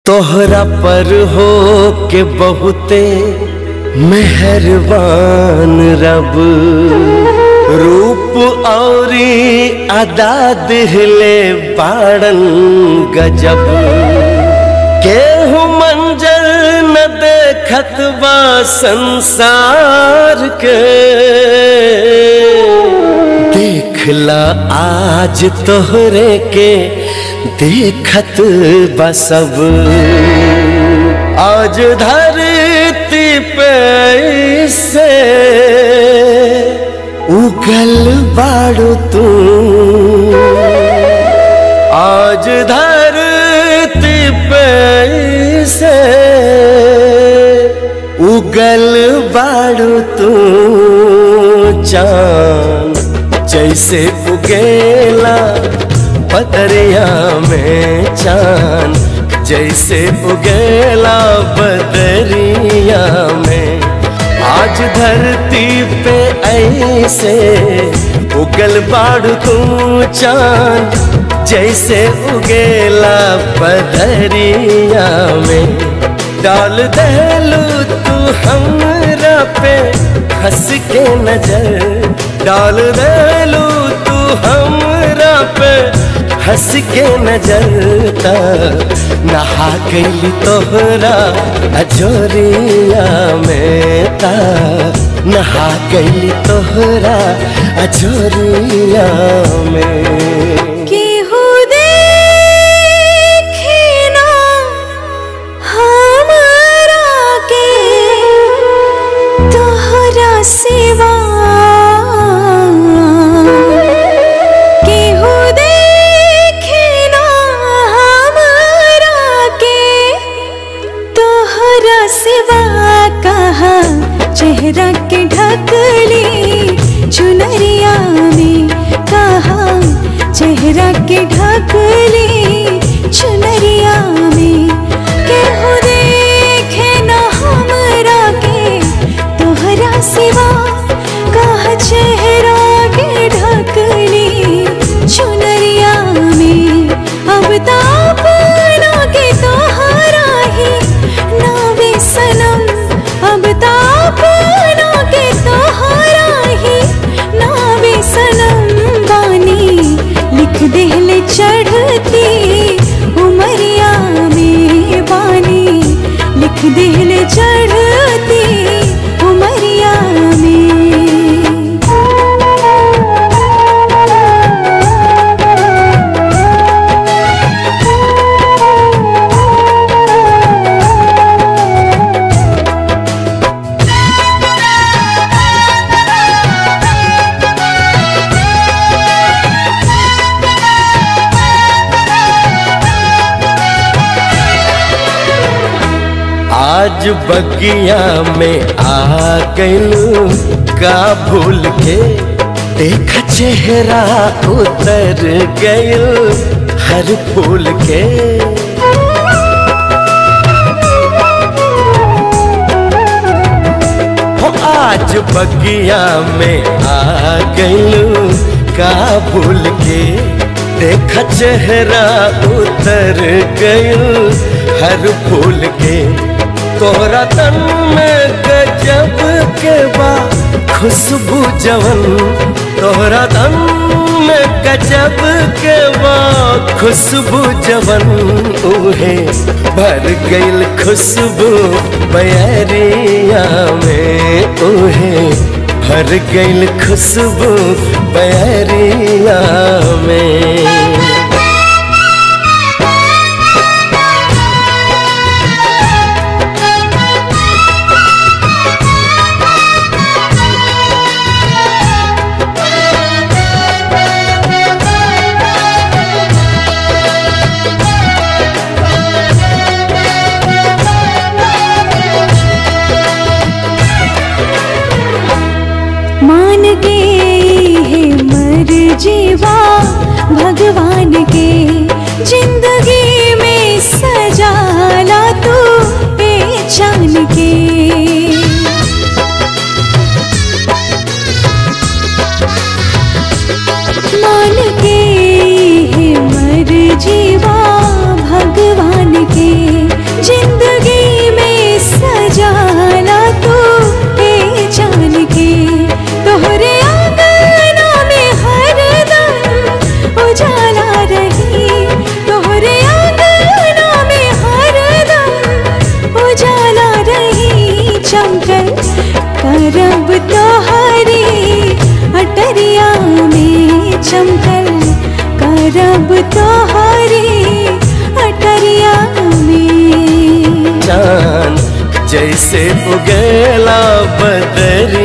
तोहरा पर हो के बहुते मेहरबान रब, रूप औरी अदा दिहले बाड़न गजब। केहू मंजर न देखत बा संसार के, देखला आज तोहरे के देखत बा सब। आज धरती पे से उगल बाड़ू तू, आज धरती पे से उगल बाड़ू तू। चाँद जैसे उगेला बदरिया में, चाँद जैसे उगेला बदरिया में। आज धरती पे ऐसे उगल बाड़ू तू, चाँद जैसे उगेला बदरिया में। डाल देलू तू हमरा पे हंस के नजर, डाल देलू तू हमरा पे हंस के नजरता। नहा गई तोहरा अजोरिया में ता, नहा गई तोहरा अजोरिया में। सिवा केहू देखे ना हमरा के, तोहरा सिवा कहा चेहरा के ढकली चुनरिया में, कहा चेहरा के ढकली चुनरिया में। केहू देखे ना हमरा के, तोहरा सिवा कहा चेहरा के ढकली चुनरिया में। अब तापना के तोहरा ही नावे सनम, अब तापना के तोहरा ही नावे सनम। बानी लिख देहले चढ़ती उमरिया में, बानी लिख देहले चढ़ती उमरिया में। आज बगिया में आ गइलू का भूल के, देखा चेहरा उतर गइल हर फूल के। हो आज बगिया में आ गइलू का भूल के, देखा चेहरा उतर गइल हर फूल के। तोहरा तन में गजब के बा खुशबू जवन, तोहरा तन में गजब के बा खुशबू जवन। उहे भर गइल खुशबू बयरिया में, उहे भर गइल खुशबू बयरिया में। मान के है मर जीवा भगवान जैसे उगेला बदरिया